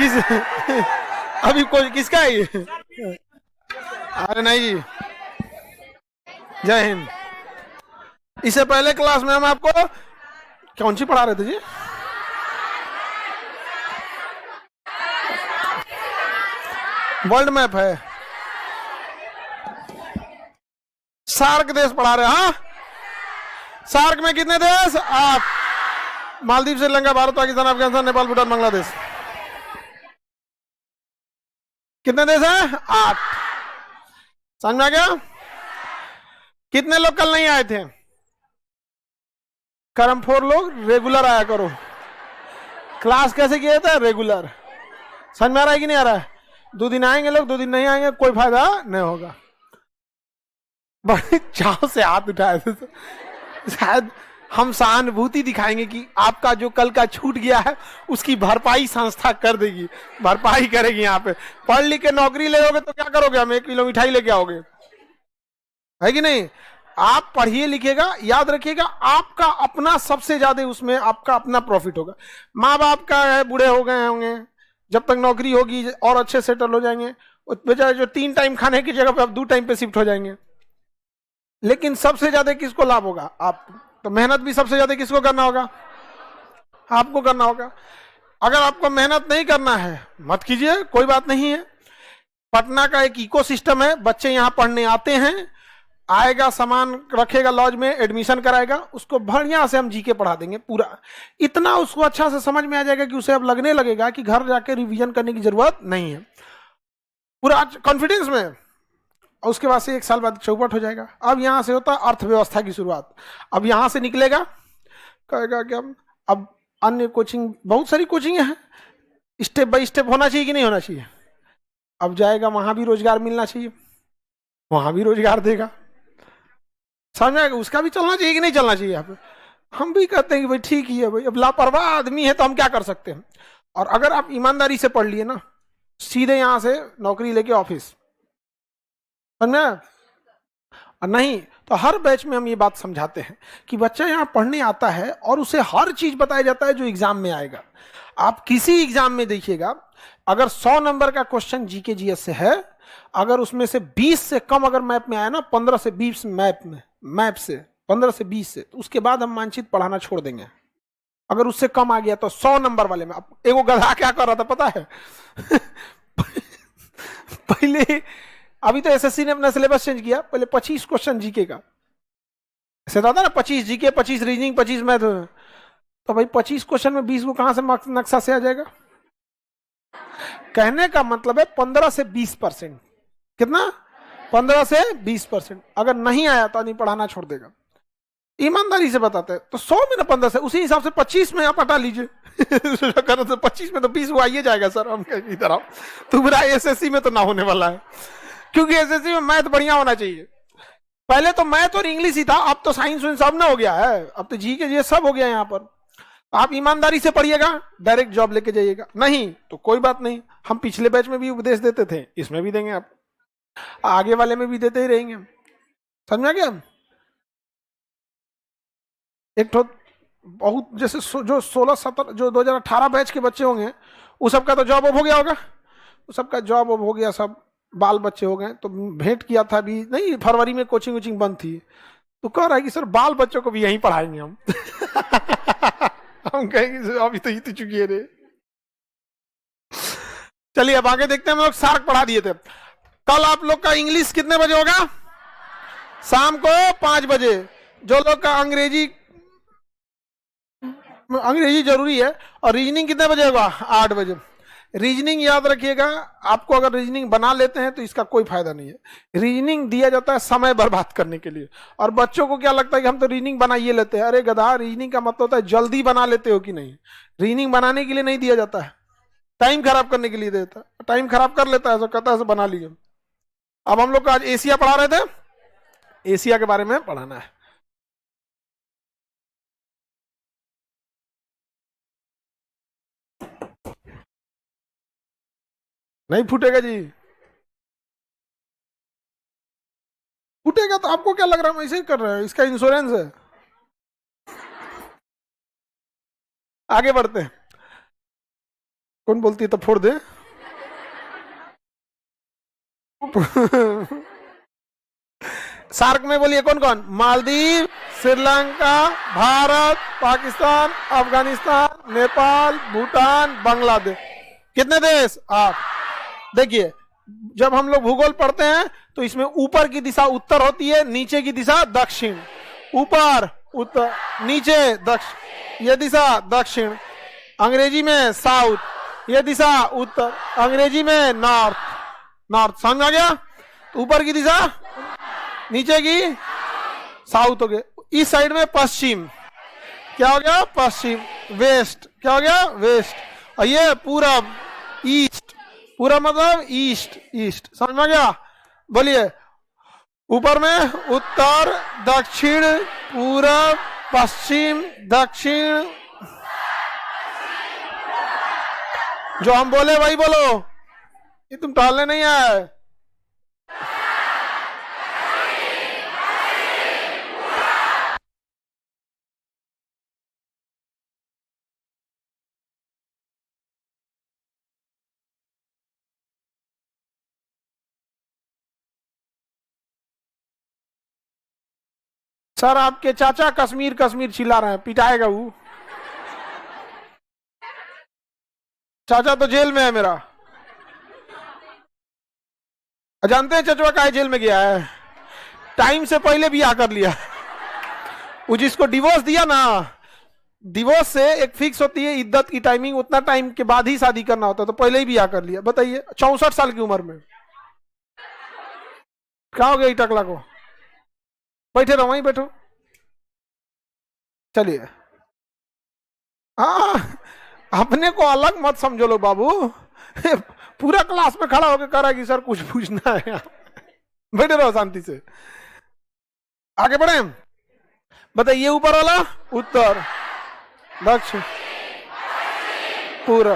किस अभी कोई किसका है ये? अरे नहीं जी, जय हिंद। इससे पहले क्लास में हम आपको कौन सी पढ़ा रहे थे जी? वर्ल्ड मैप है, सार्क देश पढ़ा रहे। हाँ, सार्क में कितने देश? 8। मालदीव, श्रीलंका, भारत, पाकिस्तान, अफगानिस्तान, नेपाल, भूटान, बांग्लादेश। कितने देश हैं? 8। समझ में आ गया? कितने लोग कल नहीं आए थे? कर्म 4 लोग रेगुलर आया करो। क्लास कैसे किए थे? रेगुलर। समझ में आ रहा है कि नहीं आ रहा है? 2 दिन आएंगे लोग, 2 दिन नहीं आएंगे, कोई फायदा नहीं होगा। बड़े चाव से हाथ उठाए थे, शायद हम सहानुभूति दिखाएंगे कि आपका जो कल का छूट गया है उसकी भरपाई संस्था कर देगी, भरपाई करेगी। यहाँ पे पढ़ लिख के नौकरी ले लोगे तो क्या करोगे? हम 1 किलो मिठाई लेके आओगे, है कि नहीं? आप पढ़िए लिखिएगा, याद रखिएगा, आपका अपना सबसे ज्यादा उसमें आपका अपना प्रॉफिट होगा। माँ बाप का है, बूढ़े हो गए होंगे, जब तक नौकरी होगी और अच्छे सेटल हो जाएंगे, बेचारे जो 3 टाइम खाने की जगह पे अब 2 टाइम पे शिफ्ट हो जाएंगे। लेकिन सबसे ज्यादा किसको लाभ होगा? आप। तो मेहनत भी सबसे ज्यादा किसको करना होगा? आपको करना होगा। अगर आपको मेहनत नहीं करना है मत कीजिए, कोई बात नहीं है। पटना का एक इकोसिस्टम है, बच्चे यहाँ पढ़ने आते हैं, आएगा, सामान रखेगा लॉज में, एडमिशन कराएगा, उसको बढ़िया से हम जीके पढ़ा देंगे पूरा। इतना उसको अच्छा से समझ में आ जाएगा कि उसे अब लगने लगेगा कि घर जाके रिवीजन करने की जरूरत नहीं है, पूरा कॉन्फिडेंस में। और उसके बाद से 1 साल बाद चौपट हो जाएगा। अब यहां से होता है अर्थव्यवस्था की शुरुआत। अब यहां से निकलेगा, कहेगा कि हम अब अन्य कोचिंग, बहुत सारी कोचिंग है, स्टेप बाय स्टेप होना चाहिए कि नहीं होना चाहिए? अब जाएगा, वहां भी रोजगार मिलना चाहिए, वहां भी रोजगार देगा, समझ में आएगा? उसका भी चलना चाहिए कि नहीं चलना चाहिए? यहाँ पे हम भी कहते हैं कि भाई ठीक ही है भाई, अब लापरवाह आदमी है तो हम क्या कर सकते हैं। और अगर आप ईमानदारी से पढ़ लिए ना, सीधे यहां से नौकरी लेके ऑफिस, समझ में? और नहीं तो हर बैच में हम ये बात समझाते हैं कि बच्चा यहाँ पढ़ने आता है और उसे हर चीज बताया जाता है जो एग्जाम में आएगा। आप किसी एग्जाम में देखिएगा, अगर 100 नंबर का क्वेश्चन जीके जीएस से है, अगर उसमें से 20 से कम अगर मैप में आया ना, 15 से 20 मैप से 15 से 20 से, तो उसके बाद हम मानचित्र पढ़ाना छोड़ देंगे। अगर उससे कम आ गया तो 100 नंबर वाले में। अब एगो गधा क्या कर रहा था पता है? पहले, अभी तो एसएससी ने अपना सिलेबस चेंज किया, पहले 25 क्वेश्चन जीके का ऐसे था ना, 25 जीके, 25 रीजनिंग, 25 मैथ। तो भाई 25 क्वेश्चन में 20 को कहां से नक्शा से आ जाएगा? कहने का मतलब है 15 से 20%। कितना? 15 से 20%। अगर नहीं आया तो नहीं पढ़ाना छोड़ देगा। ईमानदारी से बताते हैं तो 100 में ना 15 से, उसी हिसाब से 25 में आप हटा लीजिए। तो 25 में तो 20 वो आइए जाएगा सर। हम इधर आओ, तुम्हारा एसएससी में तो ना होने वाला है, क्योंकि एसएससी में मैथ बढ़िया होना चाहिए। पहले तो मैथ और इंग्लिश ही था, अब तो साइंस सब ना हो गया है, अब तो जी के ये सब हो गया है। यहाँ पर आप ईमानदारी से पढ़िएगा, डायरेक्ट जॉब लेके जाइएगा, नहीं तो कोई बात नहीं। हम पिछले बैच में भी उपदेश देते थे, इसमें भी देंगे, आप आगे वाले में भी देते ही रहेंगे। समझ में गया? एक तो बहुत जैसे जो 16-17 जो 2018 बैच के बच्चे होंगे, वो सबका तो जॉब हो गया होगा, वो सबका जॉब हो गया, सब बाल बच्चे हो गए। तो भेंट किया था भी नहीं, फरवरी में कोचिंग वोचिंग बंद थी, तो कह रहा है कि सर बाल बच्चों को भी यहीं पढ़ाएंगे हम। हम कहेंगे अभी तो ही चुकी है रे। चलिए अब आगे देखते हैं। हम लोग सार्क पढ़ा दिए थे। कल आप लोग का इंग्लिश कितने बजे होगा? शाम को 5 बजे। जो लोग का अंग्रेजी जरूरी है। और रीजनिंग कितने बजे होगा? 8 बजे। रीजनिंग याद रखिएगा, आपको अगर रीजनिंग बना लेते हैं तो इसका कोई फायदा नहीं है। रीजनिंग दिया जाता है समय बर्बाद करने के लिए, और बच्चों को क्या लगता है कि हम तो रीजनिंग बनाइए लेते हैं। अरे गधा, रीजनिंग का मतलब होता है जल्दी बना लेते हो कि नहीं। रीजनिंग बनाने के लिए नहीं दिया जाता है, टाइम खराब करने के लिए देता है। टाइम खराब कर लेता है तो कहता है बना लिए। अब हम लोग आज एशिया पढ़ा रहे थे, एशिया के बारे में पढ़ाना है। नहीं फूटेगा जी, फूटेगा तो आपको क्या लग रहा है हम ऐसे ही कर रहे हैं? इसका इंश्योरेंस है। आगे बढ़ते हैं। कौन बोलती है तो फोड़ दे। सार्क में बोलिए कौन कौन? मालदीव, श्रीलंका, भारत, पाकिस्तान, अफगानिस्तान, नेपाल, भूटान, बांग्लादेश। कितने देश? 8। देखिए जब हम लोग भूगोल पढ़ते हैं तो इसमें ऊपर की दिशा उत्तर होती है, नीचे की दिशा दक्षिण। ऊपर उत्तर, नीचे दक्षिण, ये दिशा दक्षिण। अंग्रेजी में साउथ, ये दिशा उत्तर। अंग्रेजी में नॉर्थ। नॉर्थ समझ आ गया? ऊपर की दिशा, नीचे की साउथ हो गया। इस साइड में पश्चिम, क्या हो गया? पश्चिम। वेस्ट, क्या हो गया? वेस्ट। और ये पूरब, ईस्ट। पूरा मतलब ईस्ट, ईस्ट। समझ में आ गया? बोलिए। ऊपर में उत्तर, दक्षिण, पूरब, पश्चिम, दक्षिण। जो हम बोले वही बोलो, ये तुम टालने नहीं आए। सर आपके चाचा कश्मीर कश्मीर चिल्ला रहे हैं, पिटाएगा वो। चाचा तो जेल में है मेरा। जानते हैं चचवा काहे जेल में गया है? टाइम से पहले ब्याह कर लिया। वो जिसको डिवोर्स दिया ना, डिवोर्स से एक फिक्स होती है इद्दत की टाइमिंग, उतना टाइम के बाद ही शादी करना होता है, तो पहले ही ब्याह कर लिया। बताइए 64 साल की उम्र में। क्या हो गया टकला को? बैठे रहो, वहीं बैठो। चलिए, हाँ अपने को अलग मत समझो लो बाबू। पूरा क्लास में खड़ा होकर कह रहा है कि सर कुछ पूछना है। बैठे रहो शांति से, आगे बढ़े। बताइए ऊपर वाला उत्तर, दक्षिण, पूरा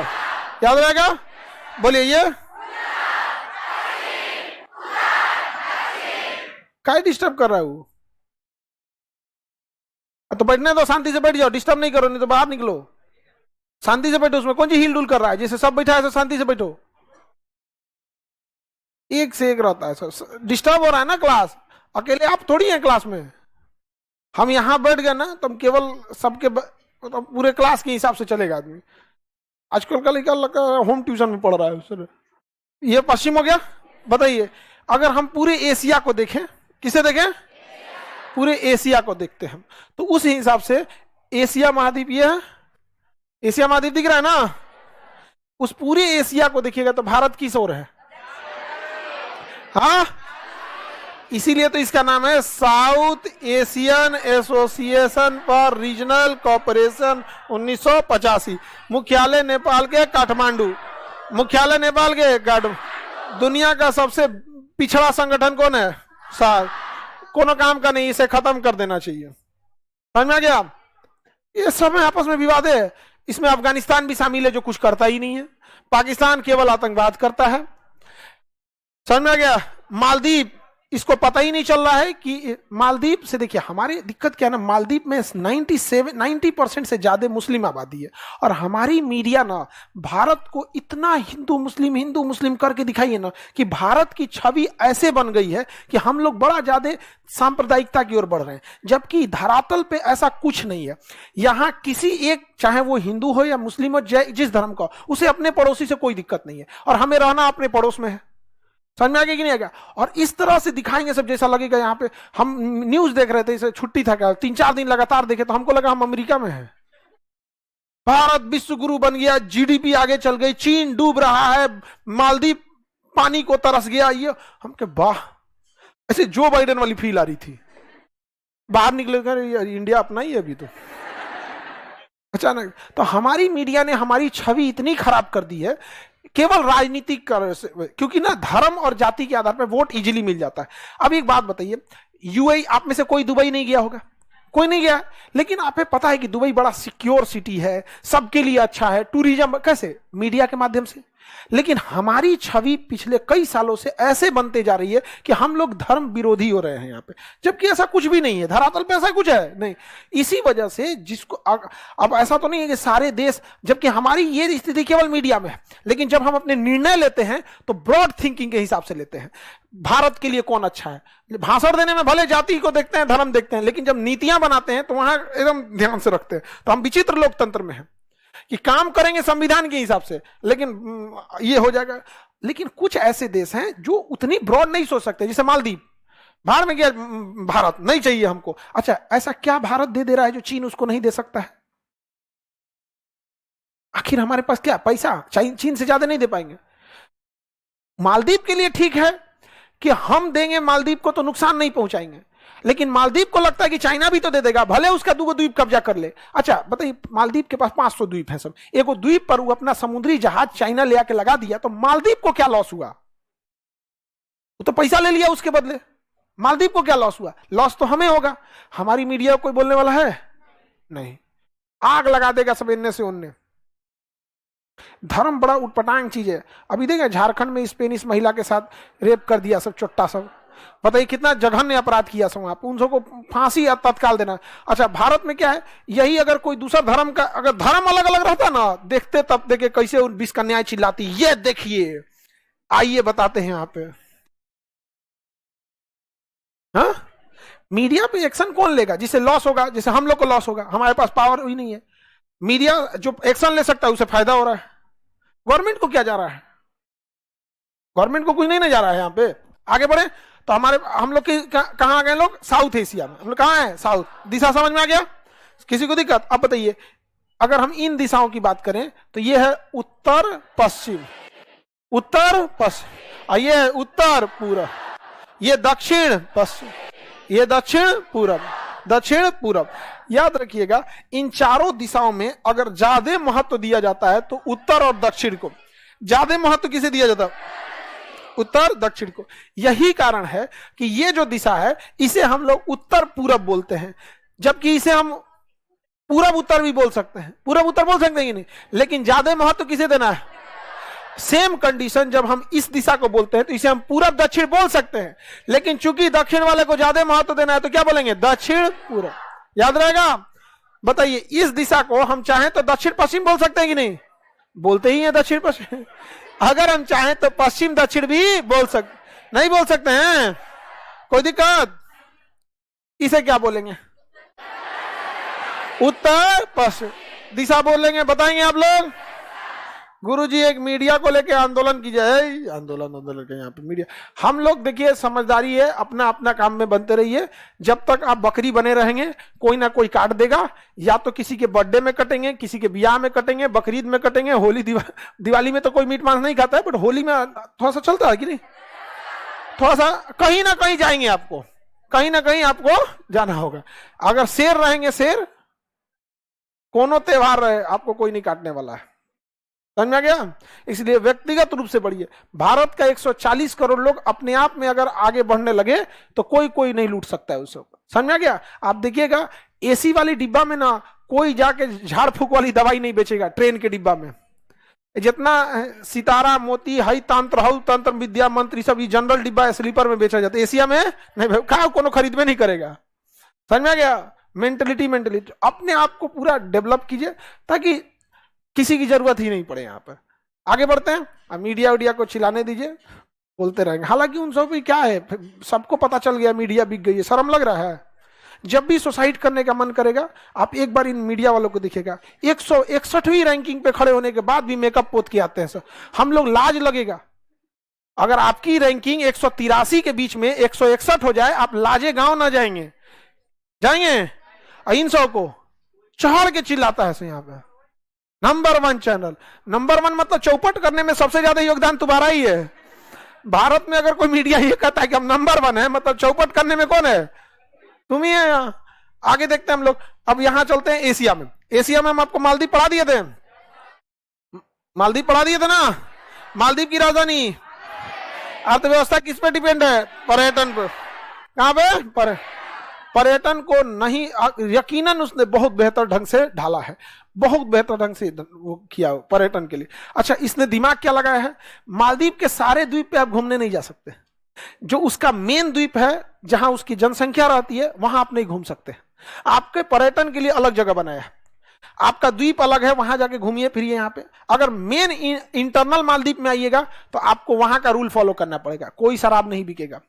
याद रहेगा? बोलिए ये क्या डिस्टर्ब कर रहा है वो? तो बैठने दो, शांति से बैठ जाओ, डिस्टर्ब नहीं करो, नहीं तो बाहर निकलो। शांति से बैठो। उसमें कौन सी हिल डुल कर रहा है? जैसे सब बैठा है तो शांति से बैठो। एक से एक रहता है सर, डिस्टर्ब हो रहा है ना क्लास। अकेले आप थोड़ी हैं क्लास में। हम यहां बैठ गए ना तो हम केवल सबके तो पूरे क्लास के हिसाब से चलेगा आदमी। आजकल का लड़का होम ट्यूशन में पढ़ रहा है सर। ये पश्चिम हो गया। बताइए अगर हम पूरे एशिया को देखें, किसे देखें? पूरे एशिया को देखते हैं तो उस हिसाब से एशिया महाद्वीप ये है, एशिया महाद्वीप दिख रहा है ना? उस पूरे एशिया को देखिएगा तो भारत किस ओर है? हाँ, इसीलिए तो इसका नाम है south Asian association for regional cooperation 1985। मुख्यालय नेपाल के काठमांडू। मुख्यालय नेपाल के काठमांडू। दुनिया का सबसे पिछड़ा संगठन कौन है? सार्क। कोनो काम का नहीं, इसे खत्म कर देना चाहिए। समझ में आ गया? ये सब में आपस में विवाद है। इसमें अफगानिस्तान भी शामिल है जो कुछ करता ही नहीं है। पाकिस्तान केवल आतंकवाद करता है। समझ में आ गया? मालदीव, इसको पता ही नहीं चल रहा है कि मालदीव से, देखिए हमारी दिक्कत क्या है ना, मालदीव में 90% से ज्यादा मुस्लिम आबादी है और हमारी मीडिया ना भारत को इतना हिंदू मुस्लिम करके दिखाई है ना कि भारत की छवि ऐसे बन गई है कि हम लोग बड़ा ज्यादा सांप्रदायिकता की ओर बढ़ रहे हैं, जबकि धरातल पे ऐसा कुछ नहीं है। यहाँ किसी एक, चाहे वो हिंदू हो या मुस्लिम हो, जिस धर्म का, उसे अपने पड़ोसी से कोई दिक्कत नहीं है और हमें रहना अपने पड़ोस में है। समझ में आ गया कि नहीं आ गया? और इस तरह से दिखाएंगे सब, जैसा लगेगा यहाँ पे हम न्यूज देख रहे थे, इसे छुट्टी था क्या, 3-4 दिन लगातार देखे तो हमको लगा हम अमेरिका में हैं। भारत विश्व गुरु बन गया, जीडीपी आगे चल गई, चीन डूब रहा है, मालदीव पानी को तरस गया। ये हम के वाह, ऐसे जो बाइडेन वाली फील आ रही थी। बाहर निकले इंडिया अपना ही है अभी तो अचानक। तो हमारी मीडिया ने हमारी छवि इतनी खराब कर दी है केवल राजनीतिक क्योंकि ना धर्म और जाति के आधार पर वोट इजीली मिल जाता है। अब एक बात बताइए, यूएई, आप में से कोई दुबई नहीं गया होगा? कोई नहीं गया। लेकिन आपको पता है कि दुबई बड़ा सिक्योर सिटी है, सबके लिए अच्छा है, टूरिज्म कैसे, मीडिया के माध्यम से। लेकिन हमारी छवि पिछले कई सालों से ऐसे बनते जा रही है कि हम लोग धर्म विरोधी हो रहे हैं यहाँ पे, जबकि ऐसा कुछ भी नहीं है, धरातल पे ऐसा कुछ है नहीं। इसी वजह से जिसको अब ऐसा तो नहीं है कि सारे देश, जबकि हमारी ये स्थिति केवल मीडिया में है, लेकिन जब हम अपने निर्णय लेते हैं तो ब्रॉड थिंकिंग के हिसाब से लेते हैं। भारत के लिए कौन अच्छा है, भाषण देने में भले जाति को देखते हैं, धर्म देखते हैं, लेकिन जब नीतियां बनाते हैं तो वहां एकदम ध्यान से रखते हैं। तो हम विचित्र लोकतंत्र में हैं कि काम करेंगे संविधान के हिसाब से, लेकिन ये हो जाएगा। लेकिन कुछ ऐसे देश हैं जो उतनी ब्रॉड नहीं सोच सकते, जैसे मालदीव, बाहर में गया भारत नहीं चाहिए हमको। अच्छा, ऐसा क्या भारत दे दे रहा है जो चीन उसको नहीं दे सकता है? आखिर हमारे पास क्या पैसा, चीन से ज्यादा नहीं दे पाएंगे। मालदीव के लिए ठीक है कि हम देंगे मालदीव को तो नुकसान नहीं पहुंचाएंगे, लेकिन मालदीव को लगता है कि चाइना भी तो दे देगा, भले उसका 2 द्वीप कब्जा कर ले। अच्छा बताइए, मालदीव के पास 500 द्वीप है सब, एक द्वीप पर वो अपना समुद्री जहाज चाइना ले आके लगा दिया, तो मालदीव को क्या लॉस हुआ? वो तो पैसा ले लिया उसके बदले, मालदीव को क्या लॉस हुआ? लॉस तो हमें होगा। हमारी मीडिया कोई बोलने वाला है नहीं, आग लगा देगा सब इनने से उनने। धर्म बड़ा उटपटांग चीज है। अभी देखा झारखंड में स्पेनिश महिला के साथ रेप कर दिया सब, चोट्टा सब, बताइए कितना जघन्य अपराध किया सब वहां पर, उन सबको फांसी तत्काल देना। अच्छा, भारत में क्या है, यही अगर कोई दूसरा धर्म का, अगर धर्म अलग अलग रहता ना, देखते तब देखे कैसे उन 20 कन्याएं चिल्लाती, ये देखिए, आइए बताते हैं यहाँ पे। हाँ, मीडिया पे एक्शन कौन लेगा? जिसे लॉस होगा, जिसे हम लोग को लॉस होगा, हमारे पास पावर ही नहीं है। मीडिया जो एक्शन ले सकता है उसे फायदा हो रहा है। गवर्नमेंट को क्या जा रहा है? गवर्नमेंट को कुछ नहीं ना जा रहा है। यहाँ पे आगे बढ़े तो हम लोग कहां आ गए लोग? साउथ एशिया में। हम लोग कहां है? साउथ। दिशा समझ में आ गया? किसी को दिक्कत? अब बताइए, अगर हम इन दिशाओं की बात करें तो ये है उत्तर पश्चिम, उत्तर पश्चिम, और ये है उत्तर पूरब, ये दक्षिण पश्चिम, ये दक्षिण पूरब, दक्षिण पूरब। याद रखिएगा, इन चारों दिशाओं में अगर ज्यादा महत्व दिया जाता है तो उत्तर और दक्षिण को ज्यादा महत्व किसे दिया जाता है? उत्तर दक्षिण को। यही कारण है कि ये जो दिशा है इसे हम लोग उत्तर पूरब बोलते हैं, जबकि इसे हम पूरब उत्तर भी बोल सकते हैं, पूरब उत्तर बोल सकते हैं कि नहीं, लेकिन ज्यादा महत्व किसे देना है? सेम कंडीशन जब हम इस दिशा को बोलते हैं तो इसे हम पूरब दक्षिण बोल सकते हैं, लेकिन चूंकि दक्षिण वाले को ज्यादा महत्व देना है तो क्या बोलेंगे? दक्षिण पूरब। याद रहेगा? बताइए, इस दिशा को हम चाहें तो दक्षिण पश्चिम बोल सकते हैं कि नहीं? बोलते ही है दक्षिण पश्चिम। अगर हम चाहें तो पश्चिम दक्षिण भी बोल सकते, नहीं बोल सकते हैं? कोई दिक्कत? इसे क्या बोलेंगे? उत्तर पश्चिम दिशा बोलेंगे। बताएंगे आप लोग? गुरुजी एक मीडिया को लेके आंदोलन कीजिए। आंदोलन के यहाँ पे मीडिया, हम लोग देखिए समझदारी है, अपना अपना काम में बनते रहिए। जब तक आप बकरी बने रहेंगे कोई ना कोई काट देगा, या तो किसी के बर्थडे में कटेंगे, किसी के ब्याह में कटेंगे, बकरीद में कटेंगे, होली दिवाली में तो कोई मीट मांस नहीं खाता है, बट होली में थोड़ा सा चलता है कि नहीं? थोड़ा सा कहीं ना कहीं जाएंगे, आपको कहीं ना कहीं आपको जाना होगा। अगर शेर रहेंगे, शेर कोनो त्योहार रहे, आपको कोई नहीं काटने वाला है। समझ में आ गया? इसलिए व्यक्तिगत रूप से बढ़िए। भारत का 140 करोड़ लोग अपने आप में अगर आगे बढ़ने लगे तो कोई नहीं लूट सकता है उसे। समझ में आ गया? आप देखिएगा एसी वाली डिब्बा में ना कोई जाके झाड़ फूक वाली दवाई नहीं बेचेगा। ट्रेन के डिब्बा में जितना सितारा मोती हई तंत्र हऊ तंत्र विद्या मंत्र सब जनरल डिब्बा स्लीपर में बेचा जाता है, एशिया में नहीं, कहा कोनो खरीद में नहीं करेगा। समझ में आ गया? मेंटलिटी अपने आप को पूरा डेवलप कीजिए ताकि किसी की जरूरत ही नहीं पड़े। यहाँ पर आगे बढ़ते हैं। अब मीडिया को चिल्लाने दीजिए, बोलते रहेंगे। हालांकि उन सब क्या है, सबको पता चल गया मीडिया बिक गई है, शर्म लग रहा है। जब भी सुसाइड करने का मन करेगा आप एक बार इन मीडिया वालों को दिखेगा, 161वीं रैंकिंग पे खड़े होने के बाद भी मेकअप पोत के आते हैं सर। हम लोग लाज लगेगा अगर आपकी रैंकिंग 183 के बीच में 161 हो जाए, आप लाजे गांव ना जाएंगे इन सौ को चढ़ के चिल्लाता है यहाँ पे। नंबर 1 चैनल, नंबर 1 मतलब चौपट करने में सबसे ज्यादा योगदान तुम्हारा ही है। भारत में अगर कोई मीडिया ये कहता है कि हम नंबर 1 है, मतलब चौपट करने में कौन है? तुम ही है। यहाँ आगे देखते हैं हम लोग। अब यहां चलते हैं एशिया में। एशिया में हम आपको मालदीव पढ़ा दिए थे, मालदीव पढ़ा दिए थे ना। मालदीव की राजधानी, अर्थव्यवस्था किस पे डिपेंड है? पर्यटन पे। कहां पे? पर्यटन को नहीं, यकीनन उसने बहुत बेहतर ढंग से ढाला है, बहुत बेहतर ढंग से वो किया पर्यटन के लिए। अच्छा, इसने दिमाग क्या लगाया है, मालदीव के सारे द्वीप पे आप घूमने नहीं जा सकते, जो उसका मेन द्वीप है जहां उसकी जनसंख्या रहती है वहां आप नहीं घूम सकते। आपके पर्यटन के लिए अलग जगह बनाया है, आपका द्वीप अलग है, वहां जाके घूमिए फिरिए। यहाँ पे अगर मेन इंटरनल मालदीव में आइएगा तो आपको वहां का रूल फॉलो करना पड़ेगा, कोई शराब नहीं बिकेगा,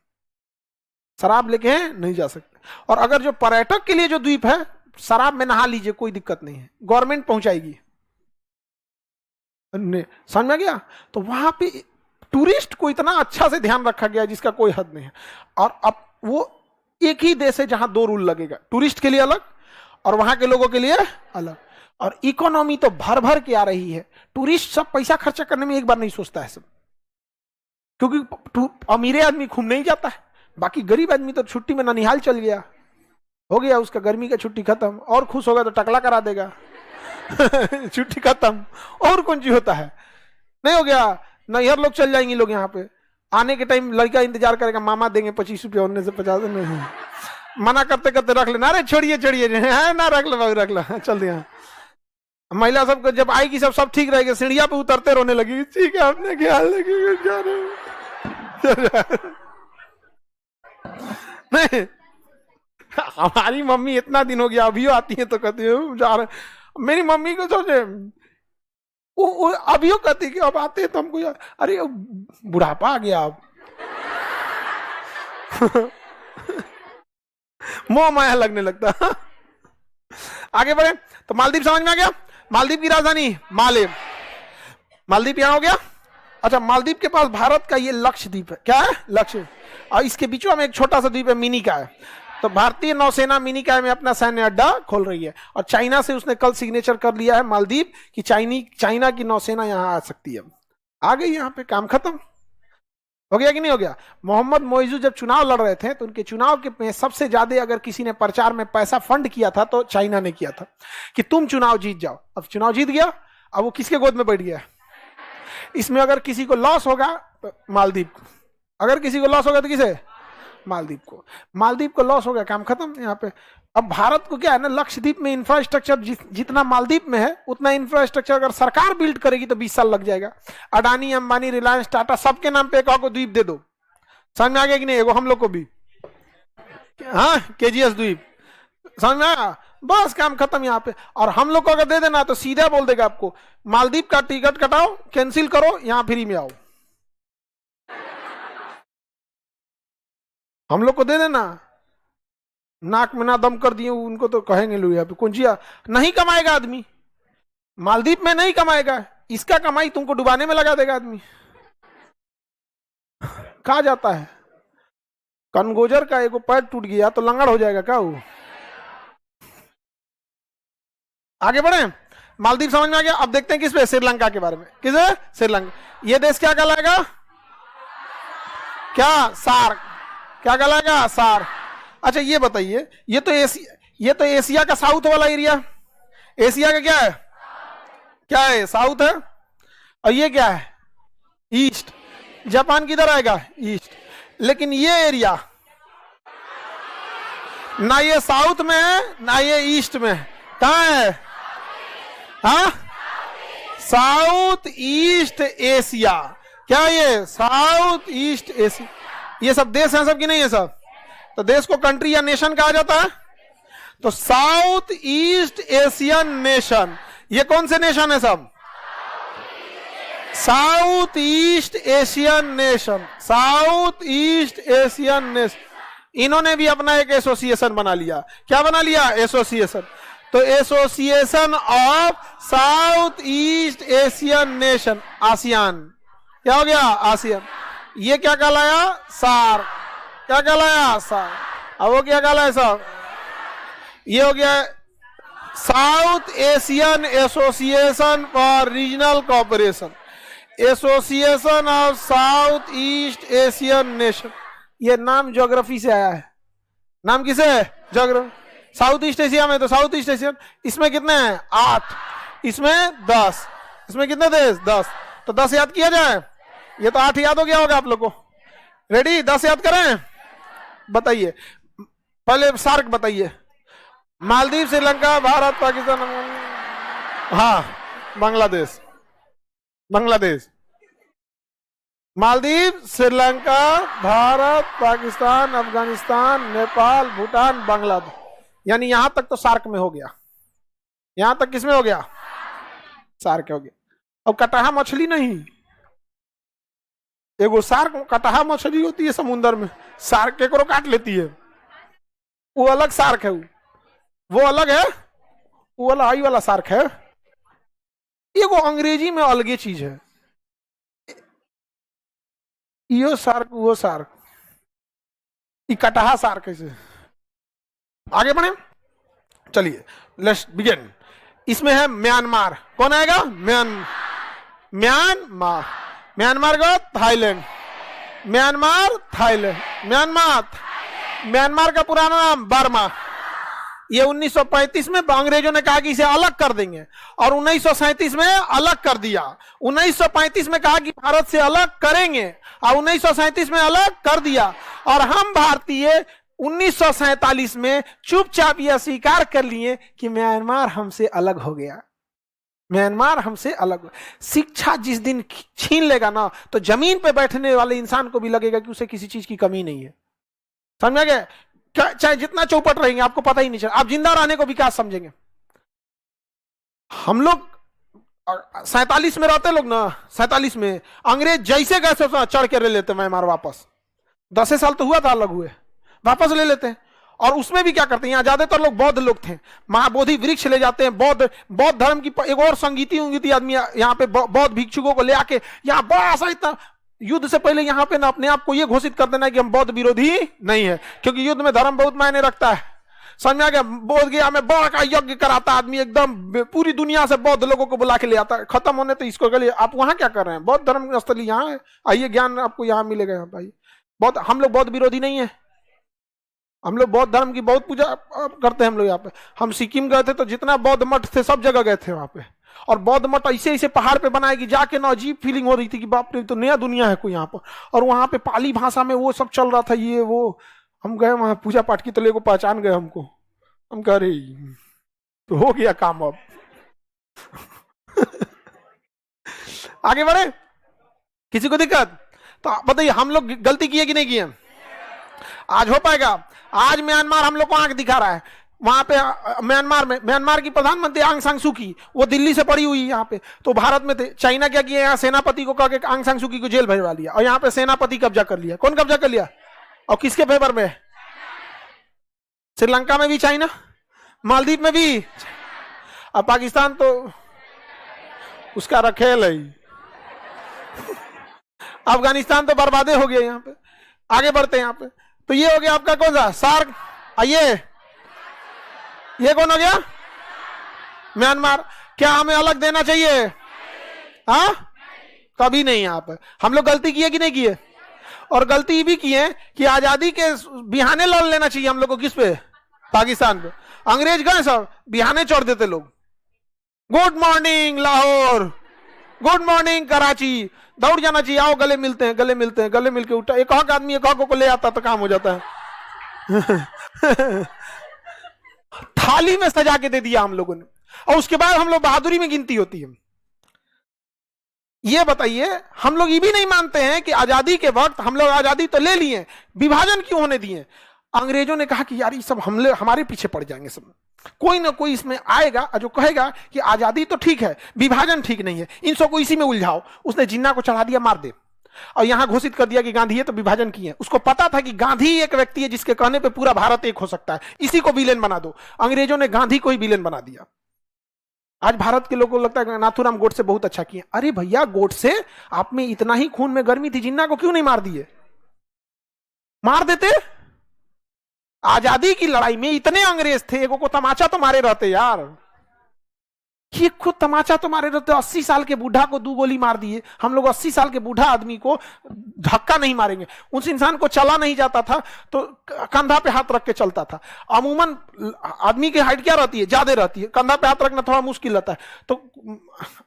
शराब लेके नहीं जा सकते। और अगर जो पर्यटक के लिए जो द्वीप है, शराब में नहा लीजिए, कोई दिक्कत नहीं है, गवर्नमेंट पहुंचाएगी, समझ में गया। तो वहां पे टूरिस्ट को इतना अच्छा से ध्यान रखा गया जिसका कोई हद नहीं है। और अब वो एक ही देश है जहां दो रूल लगेगा, टूरिस्ट के लिए अलग और वहां के लोगों के लिए अलग। और इकोनॉमी तो भर भर के आ रही है, टूरिस्ट सब पैसा खर्चा करने में एक बार नहीं सोचता है सब, क्योंकि अमीर आदमी घूमने ही जाता है, बाकी गरीब आदमी तो छुट्टी में ननिहाल चल गया, हो गया उसका गर्मी का छुट्टी खत्म, और खुश होगा तो टकला करा देगा छुट्टी खत्म, और कौन चीज होता है, नहीं हो गया नैहर लोग चल जाएंगे लोग। यहाँ पे आने के टाइम लड़का इंतजार करेगा, मामा देंगे 25 रुपया, उनने से 50 नहीं, मना करते करते रख लेना, अरे छोड़िए छोड़िए ना रख लो रख लो, चल दिया। महिला सबको जब आएगी सब ठीक रहेगा, सीढ़िया पे उतरते रोने लगी, ठीक है आपने ख्याल नहीं। हमारी मम्मी इतना दिन हो गया अभी आती है तो कहती है जा रहे, मेरी मम्मी को सोचे अभी कहती कि अब आते हैं तो हमको अरे बुढ़ापा आ गया अब मोह माया लगने लगता। आगे बढ़े तो मालदीव समझ में आ गया, मालदीव की राजधानी माले, मालदीव यहां हो गया। अच्छा, मालदीव के पास भारत का ये लक्षद्वीप है, क्या है लक्ष्य, और इसके बीचों में एक छोटा सा द्वीप है मिनिका है। तो भारतीय नौसेना मिनिका में अपना सैन्य अड्डा खोल रही है, और चाइना से उसने कल सिग्नेचर कर लिया है मालदीव कि चाइना की नौसेना यहां आ सकती है। आ गई यहाँ पे, काम खत्म हो गया कि नहीं हो गया। मोहम्मद मोइजू जब चुनाव लड़ रहे थे तो उनके चुनाव के में सबसे ज्यादा अगर किसी ने प्रचार में पैसा फंड किया था तो चाइना ने किया था कि तुम चुनाव जीत जाओ। अब चुनाव जीत गया, अब वो किसके गोद में बैठ गया। इसमें अगर किसी को लॉस होगा तो मालदीव को, अगर किसी को लॉस होगा तो किसे, मालदीव को। मालदीव को लॉस हो गया, काम खत्म यहाँ पे। अब भारत को क्या है ना, लक्षद्वीप में इंफ्रास्ट्रक्चर जितना मालदीव में है उतना इंफ्रास्ट्रक्चर अगर सरकार बिल्ड करेगी तो 20 साल लग जाएगा। अडानी, अंबानी, रिलायंस, टाटा सबके नाम पे एक को द्वीप दे दो, समझ में आ गया कि नहीं, एगो हम लोग को भी, हाँ केजीएस द्वीप, समझ में आया, बस काम खत्म यहाँ पे। और हम लोग को अगर दे देना तो सीधा बोल देगा आपको मालदीव का टिकट कटाओ, कैंसिल करो, यहाँ फ्री में आओ। हम लोग को दे देना, नाक में ना दम कर दिए उनको तो कहेंगे लोग यहाँ पे कुंजिया नहीं कमाएगा आदमी, मालदीव में नहीं कमाएगा, इसका कमाई तुमको डुबाने में लगा देगा आदमी। कहा जाता है कनगोजर का एगो पैर टूट गया तो लंगड़ हो जाएगा क्या वो। आगे बढ़े, मालदीव समझ में आ गया। अब देखते हैं किस पे, श्रीलंका के बारे में। किस, श्रीलंका। ये देश क्या कहलाएगा, क्या सार्क, क्या कहलाएगा सार्क। अच्छा ये बताइए, ये तो एशिया का साउथ वाला एरिया, एशिया का क्या है साउथ है, और ये क्या है ईस्ट। जापान किधर आएगा, ईस्ट। लेकिन ये एरिया ना ये साउथ में है ना ये ईस्ट में है, कहां है, हाँ साउथ ईस्ट एशिया। क्या ये साउथ ईस्ट एशिया, ये सब देश हैं सब की नहीं है सब, तो देश को कंट्री या नेशन कहा जाता है। तो साउथ ईस्ट एशियन नेशन, ये कौन से नेशन है सब, south east Asian nation, south east Asian nation. इन्होंने भी अपना एक एसोसिएशन बना लिया, क्या बना लिया, एसोसिएशन। तो association of south east Asian nation, ASEAN, क्या हो गया आसियान। ये क्या कहलाया, सार्क, क्या कहलाया सार्क। अब वो क्या कहलाया सार्क, ये हो गया south Asian association for regional cooperation, association of south east Asian nation. ये नाम ज्योग्राफी से आया है, नाम किसे है, ज्योग्राफी। साउथ ईस्ट एशिया में तो साउथ ईस्ट एशियन, इसमें कितने हैं 8, इसमें 10, इसमें कितने देश 10, तो 10 याद किया जाए। ये तो 8 याद हो गया होगा आप लोग को, रेडी 10 याद करें। बताइए पहले सार्क बताइए। मालदीव, श्रीलंका, भारत, पाकिस्तान, हाँ बांग्लादेश, बांग्लादेश, मालदीव, श्रीलंका, भारत, पाकिस्तान, अफगानिस्तान, नेपाल, भूटान, बांग्लादेश। यानी यहां तक तो सार्क में हो गया। यहां तक किसमें हो गया? सार्क हो गया। अब कटहा मछली नहीं, एगो सार्क कटहा मछली होती है समुद्र में, सार्क केकरो काट लेती है, वो अलग सार्क है, वो अलग है, वो वाला आई वाला सार्क है। एगो अंग्रेजी में अलगे चीज है, यो सार्क वो सार्क, कटहा सार्क कैसे। आगे बढ़े, चलिए लेट्स बिगिन। इसमें है म्यांमार, कौन आएगा? म्यांमार, म्यांमार का थाईलैंड, म्यांमार थाईलैंड, म्यांमार का पुराना नाम बर्मा। ये 1935 में अंग्रेजों ने कहा कि इसे अलग कर देंगे और 1937 में अलग कर दिया। 1935 में कहा कि भारत से अलग करेंगे और 1937 में अलग कर दिया। और हम भारतीय 1947 में चुपचाप यह स्वीकार कर लिए कि म्यांमार हमसे अलग हो गया, म्यांमार हमसे अलग। शिक्षा जिस दिन छीन लेगा ना, तो जमीन पे बैठने वाले इंसान को भी लगेगा कि उसे किसी चीज की कमी नहीं है। समझा गया? चाहे जितना चौपट रहेंगे आपको पता ही नहीं चलेगा, आप जिंदा रहने को विकास समझेंगे। हम लोग 47 में रहते लोग ना, 47 में अंग्रेज जैसे गए चढ़ के ले लेते म्यांमार वापस। 10 साल तो हुआ था अलग हुए, वापस ले लेते हैं। और उसमें भी क्या करते हैं, यहाँ ज्यादातर लोग बौद्ध लोग थे, महाबोधि वृक्ष ले जाते हैं। बौद्ध धर्म की एक और संगीती आदमी यहाँ पे बौद्ध भिक्षुकों को ले आके यहाँ बड़ा सा इतना युद्ध से पहले यहाँ पे ना अपने आप को ये घोषित कर देना कि हम बौद्ध विरोधी नहीं है, क्योंकि युद्ध में धर्म बहुत मायने रखता है। समझ में आ गया? बोध गया में बड़ा का यज्ञ कराता आदमी, एकदम पूरी दुनिया से बौद्ध लोगों को बुला के ले आता है। खत्म होने तो इसको के लिए आप वहां क्या कर रहे हैं? बौद्ध धर्म स्थली यहाँ है, आइए ज्ञान आपको यहाँ मिलेगा। यहाँ भाई बौद्ध, हम लोग बौद्ध विरोधी नहीं है, हम लोग बौद्ध धर्म की बहुत पूजा करते हैं। हम लोग यहाँ पे, हम सिक्किम गए थे तो जितना बौद्ध मठ थे सब जगह गए थे वहां पे। और बौद्ध मठ ऐसे ऐसे पहाड़ पे बनाए कि जाके ना अजीब फीलिंग हो रही थी कि बाप रे तो नया दुनिया है कोई यहाँ पर। और वहां पे पाली भाषा में वो सब चल रहा था, ये वो। हम गए वहां पूजा पाठ की, तो लोगों को पहचान गए हमको। हम कह रहे तो हो गया काम अब। आगे बढ़े, किसी को दिक्कत? तो बताइए हम लोग गलती किए कि नहीं किए? आज हो पाएगा? आज म्यांमार हम लोग को आंख दिखा रहा है। वहां पे म्यांमार में, म्यांमार की प्रधानमंत्री आंग सांग सू की, वो दिल्ली से पड़ी हुई यहाँ पे। तो भारत में थे, चाइना क्या किया, यहाँ सेनापति को कह के आंग सांग सू की को जेल भेजवा लिया और यहाँ पे सेनापति कब्जा कर लिया। कौन कब्जा कर लिया और किसके फेवर में? श्रीलंका में भी चाइना, मालदीव में भी, और पाकिस्तान तो उसका रखेल है। अफगानिस्तान तो बर्बादे हो गया यहाँ पे। आगे बढ़ते हैं यहाँ पे। तो ये हो गया आपका कौन सा सार्क। आइए, ये कौन हो गया? म्यांमार। क्या हमें अलग देना चाहिए? हाँ, कभी नहीं। यहाँ पे हम लोग गलती किए कि नहीं किए? और गलती भी किए कि आजादी के बिहाने लड़ लेना चाहिए हम लोग को। किस पे? पाकिस्तान पे। अंग्रेज गए सब बिहाने चढ़ देते लोग। Good morning Lahore, good morning Karachi, दौड़ जाना चाहिए, आओ गले मिलते हैं, गले मिलते हैं। गले मिलके उठा एक हक आदमी एक हक को ले आता तो काम हो जाता है। थाली में सजा के दे दिया हम लोगों ने, और उसके बाद हम लोग बहादुरी में गिनती होती है। ये बताइए, हम लोग ये भी नहीं मानते हैं कि आजादी के वक्त हम लोग आजादी तो ले लिए, विभाजन क्यों होने दिए? अंग्रेजों ने कहा कि यार ये सब हम हमारे पीछे पड़ जाएंगे सब, कोई ना कोई इसमें आएगा जो कहेगा कि आजादी तो ठीक है, विभाजन ठीक नहीं है, इन सबको इसी में उलझाओ। उसने जिन्ना को चढ़ा दिया, मार दे, और यहां घोषित कर दिया कि गांधी है तो विभाजन किए। उसको पता था कि गांधी एक व्यक्ति है जिसके कहने पे पूरा भारत एक हो सकता है, इसी को विलेन बना दो। अंग्रेजों ने गांधी को ही विलेन बना दिया। आज भारत के लोगों को लगता है नाथूराम गोडसे बहुत अच्छा किए। अरे भैया, गोडसे आप में इतना ही खून में गर्मी थी, जिन्ना को क्यों नहीं मार दिए? मार देते। आजादी की लड़ाई में इतने अंग्रेज थे, एगो को तमाचा तो मारे रहते यार। ये खुद तमाचा तो मारे रहते। 80 साल के बूढ़ा को 2 गोली मार दिए हम लोग। 80 साल के बूढ़ा आदमी को धक्का नहीं मारेंगे। उस इंसान को चला नहीं जाता था तो कंधा पे हाथ रख के चलता था। अमूमन आदमी की हाइट क्या रहती है, ज्यादा रहती है, कंधा पे हाथ रखना थोड़ा मुश्किल रहता है। तो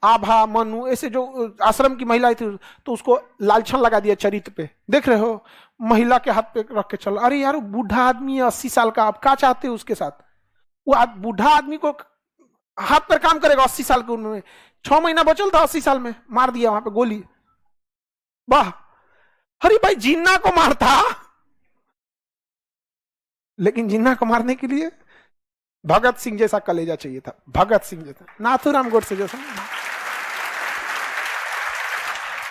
आभा, मनु, ऐसे जो आश्रम की महिला थी तो उसको लालछन लगा दिया चरित्र पे। देख रहे हो, महिला के हाथ पे रख के चल। अरे यार, बूढ़ा आदमी है 80 साल का, आप क्या चाहते हो उसके साथ? वो बूढ़ा आदमी को हाथ पर काम करेगा 80 साल की उम्र में। 6 महीना बचल था 80 साल में, मार दिया वहां पे गोली। वाह, अरे भाई जिन्ना को मारता, लेकिन जिन्ना को मारने के लिए भगत सिंह जैसा कलेजा चाहिए था। भगत सिंह जैसा, नाथूराम गोडसे जैसा।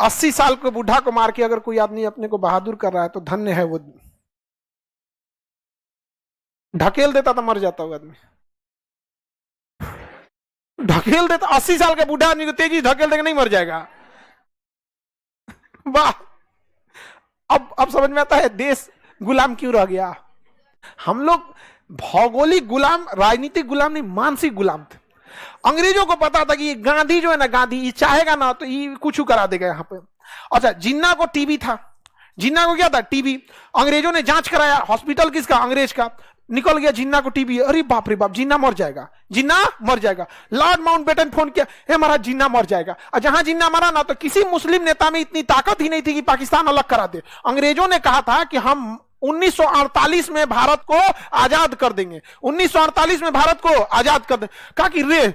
80 साल के बूढ़ा को मार के अगर कोई आदमी अपने को बहादुर कर रहा है तो धन्य है वो। ढकेल देता तो मर जाता वो आदमी। ढकेल देता 80 साल के बूढ़ा आदमी को तेजी ढकेल देगा, नहीं मर जाएगा। वाह, अब समझ में आता है देश गुलाम क्यों रह गया। हम लोग भौगोलिक गुलाम, राजनीतिक गुलाम नहीं, मानसिक गुलाम थे। अंग्रेजों को पता था कि ये गांधी जो है ना, गांधी ये चाहेगा ना तो ये कुछ करा देगा यहाँ पे। अच्छा, जिन्ना को टीबी था। जिन्ना को क्या था? टीबी। अंग्रेजों ने जांच कराया, हॉस्पिटल किसका? अंग्रेज का। निकल गया जिन्ना को टीबी। अरे बाप रे बाप, जिन्ना मर जाएगा, जिन्ना मर जाएगा। लॉर्ड माउंटबेटन फोन किया, हे महाराज जिन्ना मर जाएगा। और जहां जिन्ना मरा ना तो किसी मुस्लिम नेता में इतनी ताकत ही नहीं थी कि पाकिस्तान अलग करा दे। अंग्रेजों ने कहा था कि हम 1948 में भारत को आजाद कर देंगे। 1948 में भारत को आजाद कर देंगे। कहा कि रे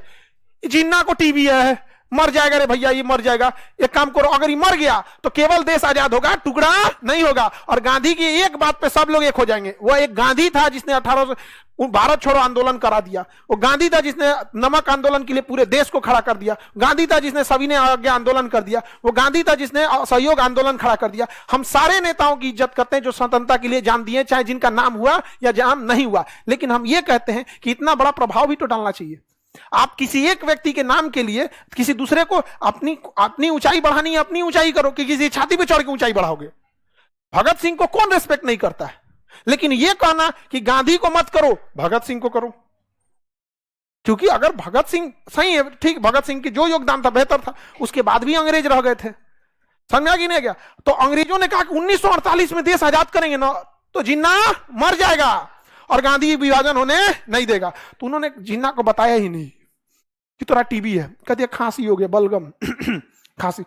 जिन्ना को टीबी है, मर जाएगा रे भैया, ये मर जाएगा। एक काम करो, अगर ये मर गया तो केवल देश आजाद होगा, टुकड़ा नहीं होगा। और गांधी की एक बात पे सब लोग एक हो जाएंगे। वो एक गांधी था जिसने 1800 भारत छोड़ो आंदोलन करा दिया। वो गांधी था जिसने नमक आंदोलन के लिए पूरे देश को खड़ा कर दिया। गांधी था जिसने सविनय अवज्ञा आंदोलन कर दिया। वो गांधी था जिसने असहयोग आंदोलन खड़ा कर दिया। हम सारे नेताओं की इज्जत करते हैं जो स्वतंत्रता के लिए जान दिए, चाहे जिनका नाम हुआ या जान नहीं हुआ। लेकिन हम ये कहते हैं कि इतना बड़ा प्रभाव भी तो डालना चाहिए। आप किसी एक व्यक्ति के नाम के लिए किसी दूसरे को अपनी ऊंचाई बढ़ानी है, अपनी ऊंचाई करो कि किसी छाती पे चढ़ के ऊंचाई बढ़ाओगे। भगत सिंह को कौन रेस्पेक्ट नहीं करता है, लेकिन यह कहना कि गांधी को मत करो, भगत सिंह को करो। क्योंकि अगर भगत सिंह सही है, ठीक, भगत सिंह की जो योगदान था बेहतर था, उसके बाद भी अंग्रेज रह गए थे। समझ में नहीं गया? तो अंग्रेजों ने कहा कि 1948 में देश आजाद करेंगे ना तो जिन्ना मर जाएगा और गांधी विभाजन होने नहीं देगा। तो उन्होंने जिन्ना को बताया ही नहीं कि तुरा टीबी है। कह दिया खांसी हो गया, बलगम खांसी।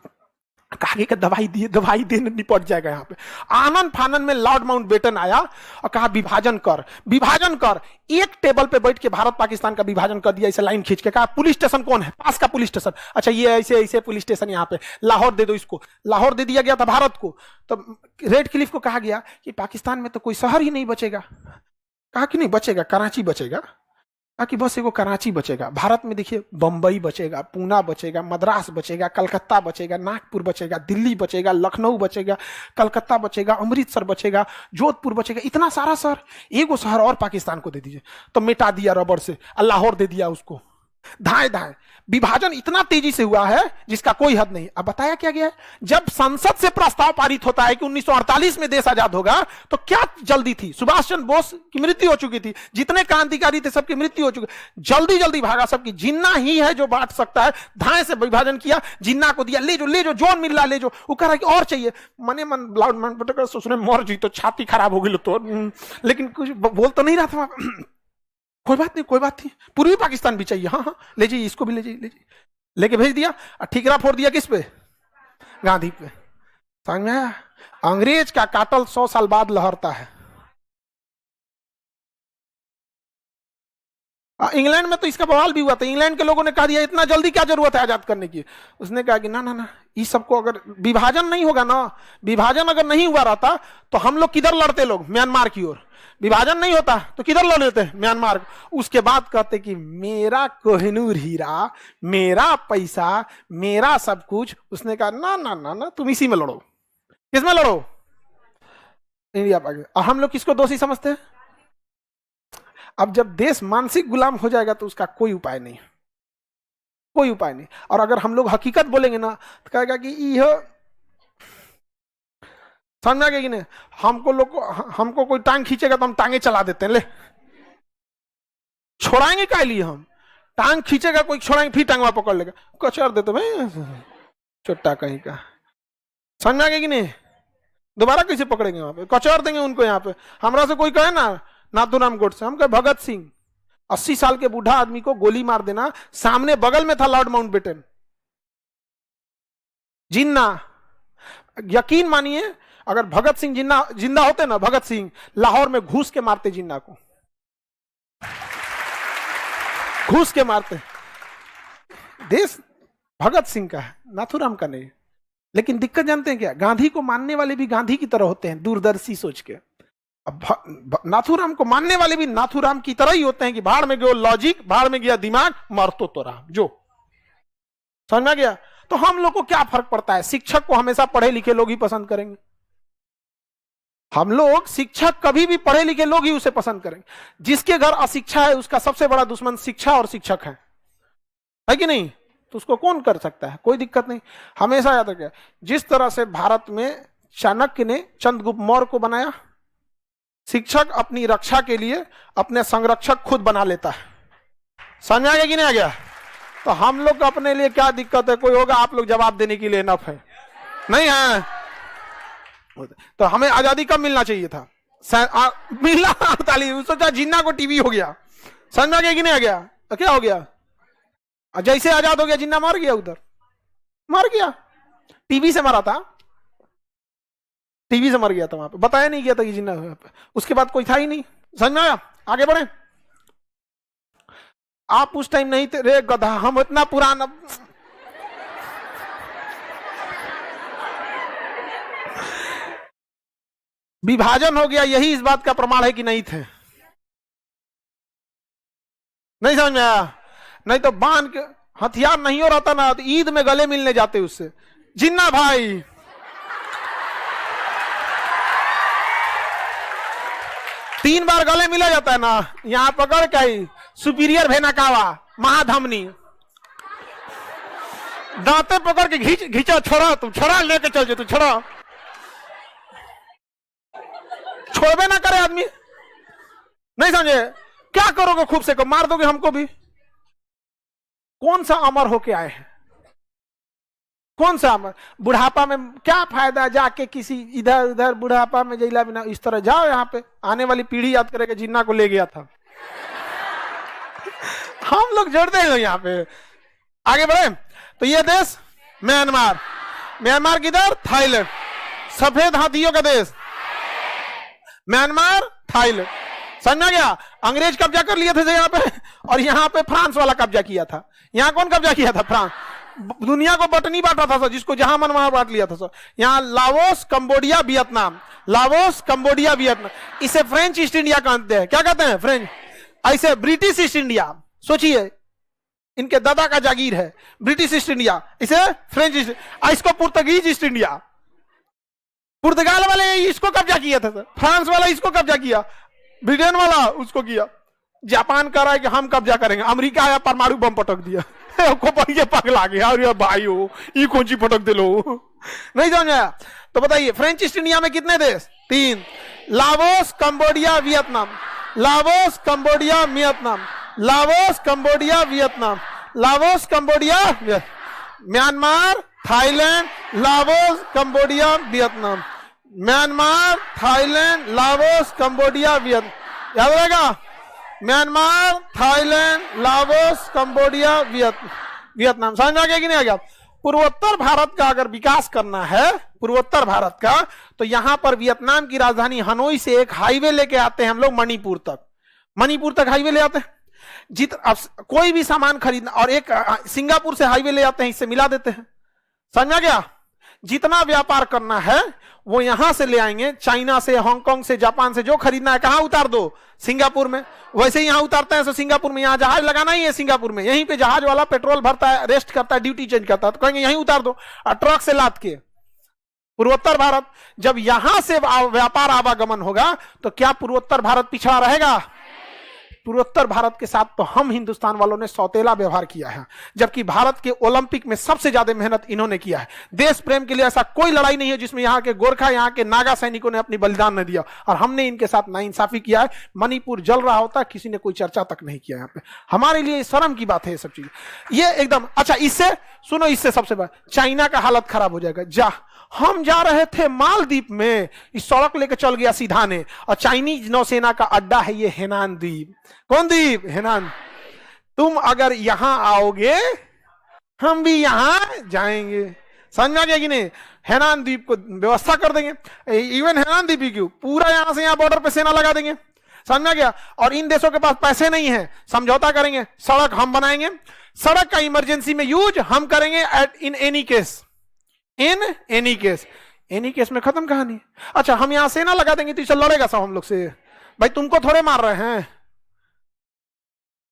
कहा कि दवाई दिए, दवाई देने निपट जाएगा। यहाँ पे आनंद फानन में लॉर्ड माउंटबेटन आया और कहा विभाजन कर, विभाजन कर। एक टेबल पे बैठ के भारत पाकिस्तान का विभाजन कर दिया। इसे लाइन खींच के कहा पुलिस स्टेशन कौन है, पास का पुलिस स्टेशन। अच्छा ये ऐसे ऐसे पुलिस स्टेशन यहाँ पे, लाहौर दे दो इसको। लाहौर दे दिया गया था भारत को। तो रेड क्लिफ को कहा गया कि पाकिस्तान में तो कोई शहर ही नहीं बचेगा। कहा कि नहीं बचेगा, कराची बचेगा। कहा कि बस एगो कराची बचेगा। भारत में देखिए बंबई बचेगा, पूना बचेगा, मद्रास बचेगा, कलकत्ता बचेगा, नागपुर बचेगा, दिल्ली बचेगा, लखनऊ बचेगा, कलकत्ता बचेगा, अमृतसर बचेगा, जोधपुर बचेगा। इतना सारा शहर, एगो शहर और पाकिस्तान को दे दीजिए। तो मिटा दिया रबड़ से, लाहौर दे दिया उसको। धाए धाए विभाजन इतना तेजी से हुआ है जिसका कोई हद नहीं। अब बताया क्या गया है, जब संसद से प्रस्ताव पारित होता है कि 1948 में देश आजाद होगा तो क्या जल्दी थी। सुभाष चंद्र बोस की मृत्यु हो चुकी थी, जितने क्रांतिकारी थे सबकी मृत्यु हो चुकी, जल्दी जल्दी भागा सबकी। जिन्ना ही है जो बांट सकता है, धाए से विभाजन किया, जिन्ना को दिया, ले जो जोन मिल रहा ले जो। वो कह रहा कि और चाहिए, मने मन लाउड मन सोचने मर जी तो छाती खराब हो गई तो, लेकिन कुछ बोल तो नहीं रहा था। कोई बात नहीं, कोई बात नहीं, पूर्वी पाकिस्तान भी चाहिए। हाँ हाँ ले जाइए, इसको भी ले जाइए, ले जाइए। लेके भेज दिया। ठीकरा फोड़ दिया किस पे? गांधी पे। समझ में आया? अंग्रेज का काटल 100 साल बाद लहरता है। इंग्लैंड में तो इसका बवाल भी हुआ था। इंग्लैंड के लोगों ने कहा दिया इतना जल्दी क्या जरूरत है आजाद करने की। उसने कहा कि ना ना ना, इस सबको अगर विभाजन नहीं होगा ना, विभाजन अगर नहीं हुआ रहता तो हम लोग किधर लड़ते, लोग म्यांमार की ओर। विभाजन नहीं होता तो किधर लड़ लेते, म्यांमार। उसके बाद कहते कि मेरा कोहिनूर हीरा, मेरा पैसा, मेरा सब कुछ। उसने कहा ना ना ना ना, तुम इसी में लड़ो। किसमें लड़ो? इंडिया पाकिस्तान। हम लोग किसको दोषी समझते हैं? अब जब देश मानसिक गुलाम हो जाएगा तो उसका कोई उपाय नहीं, कोई उपाय नहीं। और अगर हम लोग हकीकत बोलेंगे ना तो कहेगा कि यह समझ में आ गया कि नहीं। हमको कोई टांग खींचेगा तो हम टांगे चला देते हैं, ले छोड़ाएंगे क्या लिए हम। टांग खींचेगा कोई, छोड़ेंगे फिर टांगवा पकड़ लेगा, कचर देते भाई चोट्टा कहीं का। समझ में आ गया कि नहीं? दोबारा कैसे पकड़ेंगे वहां पे, कचर देंगे उनको। यहाँ पे हमरा से कोई कहे ना नाथूराम गोडसे, हम कहे भगत सिंह। 80 साल के बूढ़ा आदमी को गोली मार देना, सामने बगल में था लॉर्ड माउंटबेटन, जिन्ना। यकीन मानिए अगर भगत सिंह जिंदा होते ना, भगत सिंह लाहौर में घुस के मारते जिन्ना को, घुस के मारते। देश भगत सिंह का है, नाथूराम का नहीं। लेकिन दिक्कत जानते हैं क्या, गांधी को मानने वाले भी गांधी की तरह होते हैं, दूरदर्शी सोच के। अब नाथूराम को मानने वाले भी नाथूराम की तरह ही होते हैं कि भाड़ में गयो लॉजिक, भाड़ में गया दिमाग, मरतो तो रहा जो। समझ में गया? तो हम लोग को क्या फर्क पड़ता है, शिक्षक को हमेशा पढ़े लिखे लोग ही पसंद करेंगे। हम लोग शिक्षक कभी भी पढ़े लिखे लोग ही उसे पसंद करेंगे। जिसके घर अशिक्षा है उसका सबसे बड़ा दुश्मन शिक्षा और शिक्षक है कि नहीं? तो उसको कौन कर सकता है, कोई दिक्कत नहीं। हमेशा याद रखिए, जिस तरह से भारत में चाणक्य ने चंद्रगुप्त मौर्य को बनाया, शिक्षक अपनी रक्षा के लिए अपने संरक्षक खुद बना लेता है। समझ आ गया कि नहीं आ गया? तो हम लोग अपने लिए क्या दिक्कत है, कोई होगा आप लोग जवाब देने के लिए इनफ है, नहीं है? तो हमें आजादी कब मिलना चाहिए था? मिला 48, सोचा जिन्ना को टीवी हो गया। समझ में आ गया कि नहीं आ गया? तो क्या हो गया, जैसे आजाद हो गया जिन्ना मार गया, उधर मार गया, टीवी से मारा था, टीवी से मर गया था वहां पे, बताया नहीं गया था कि जिन्ना हुआ पे। उसके बाद कोई था ही नहीं। समझ में आया? आगे बढ़े। आप उस टाइम नहीं थे रे गधा, हम इतना पुराना। विभाजन हो गया, यही इस बात का प्रमाण है कि नहीं थे। नहीं समझ में आया? नहीं तो बांध के हथियार नहीं हो रहा ना, तो ईद में गले मिलने जाते उससे, जिन्ना भाई। तीन बार गले मिला जाता है ना, यहां पकड़ के सुपीरियर भेनाकावा महाधमनी, दांते पकड़ के घींचा, छोड़ा तुम, छोड़ा लेके चल तू, छोड़ा, छोड़बे ना करे आदमी। नहीं समझे? क्या करोगे, खूब से को मार दोगे हमको भी। कौन सा अमर होके आए हैं, कौन सा अमर? बुढ़ापा में क्या फायदा जाके किसी इधर उधर बुढ़ापा में जैला बिना, इस तरह जाओ। यहाँ पे आने वाली पीढ़ी याद करेगा जिन्ना को ले गया था। हम लोग जोड़ते हैं यहाँ पे। आगे बढ़े तो ये देश म्यांमार, म्यांमार किधर? थाईलैंड, सफेद हाथियों का देश म्यांमार, थाईलैंड। समझ में गया? अंग्रेज कब्जा कर लिए थे यहाँ पे, और यहाँ पे फ्रांस वाला कब्जा किया था। यहाँ कौन कब्जा किया था? फ्रांस। दुनिया को बटनी बांटा था सर, जिसको जहां मन वहां बांट लिया था सर। यहाँ Laos, Cambodia, Vietnam, Laos, Cambodia, Vietnam. इसे फ्रेंच ईस्ट इंडिया कहते हैं। क्या कहते हैं? फ्रेंच। ऐसे ब्रिटिश ईस्ट इंडिया, सोचिए इनके दादा का जागीर है ब्रिटिश ईस्ट इंडिया, इसे फ्रेंच ईस्ट, इसको पुर्तगीज ईस्ट इंडिया। पुर्तगाल वाले इसको कब्जा किया था सर, फ्रांस वाला इसको कब्जा किया, ब्रिटेन वाला उसको किया, जापान कह रहा है कि हम कब्जा करेंगे, अमेरिका आया परमाणु बम पटक दिया। पगला गया, अरे भाई हो ये कौन सी पटक दे लो। नहीं समझ आया? तो बताइए फ्रेंच ईस्ट इंडिया में कितने देश? 3, Laos, Cambodia, Vietnam, Laos, Cambodia, Vietnam, Laos, Cambodia, Vietnam, Laos, Cambodia, Myanmar, Thailand, Laos, Cambodia, Vietnam, Myanmar, Thailand, Laos, Cambodia, Vietnam. याद रहेगा? Myanmar, Thailand, Laos, Cambodia, Vietnam. समझ में आ गया कि नहीं आ गया? पूर्वोत्तर भारत का अगर विकास करना है, पूर्वोत्तर भारत का, तो यहां पर वियतनाम की राजधानी हनोई से एक हाईवे लेके आते हैं हम लोग मणिपुर तक, मणिपुर तक हाईवे ले आते हैं। कोई भी सामान खरीदना, और एक सिंगापुर से हाईवे ले आते हैं, इससे मिला देते हैं। समझ में गया? जितना व्यापार करना है वो यहां से ले आएंगे, चाइना से, हांगकांग से, जापान से, जो खरीदना है कहां उतार दो? सिंगापुर में। वैसे ही यहां उतारते हैं तो सिंगापुर में, यहां जहाज लगाना ही है सिंगापुर में, यहीं पे जहाज वाला पेट्रोल भरता है, रेस्ट करता है, ड्यूटी चेंज करता है, तो कहेंगे यहीं उतार दो, और ट्रक से लाद के। पूर्वोत्तर भारत, जब यहां से व्यापार आवागमन होगा तो क्या पूर्वोत्तर भारत पिछड़ा रहेगा? पूर्वोत्तर भारत के साथ तो हम हिंदुस्तान वालों ने सौतेला व्यवहार किया है, जबकि भारत के ओलंपिक में सबसे ज्यादा मेहनत इन्होंने किया है। देश प्रेम के लिए ऐसा कोई लड़ाई नहीं है जिसमें यहाँ के गोरखा, यहाँ के नागा सैनिकों ने अपनी बलिदान न दिया, और हमने इनके साथ नाइंसाफी किया है। मणिपुर जल रहा होता, किसी ने कोई चर्चा तक नहीं किया यहाँ पे। हमारे लिए शर्म की बात है ये सब चीज, ये एकदम। अच्छा, इससे सुनो, इससे सबसे बड़ा चाइना का हालत खराब हो जाएगा। हम जा रहे थे मालदीप में, इस सड़क लेके चल गया सीधा ने, और चाइनीज नौसेना का अड्डा है ये हेनान द्वीप। कौन द्वीप? हेनान। तुम अगर यहां आओगे हम भी यहां जाएंगे, समझ में आ गया कि नहीं? हेनान द्वीप को व्यवस्था कर देंगे, इवन हेनान द्वीप ही क्यों, पूरा यहां से यहां बॉर्डर पे सेना लगा देंगे, समझ में आ गया? और इन देशों के पास पैसे नहीं है, समझौता करेंगे, सड़क हम बनाएंगे, सड़क का इमरजेंसी में यूज हम करेंगे, in any case, in any case. Any case में खत्म कहानी। अच्छा, हम यहां सेना लगा देंगे तो इसे लड़ेगा सब हम लोग से? भाई तुमको थोड़े मार रहे हैं,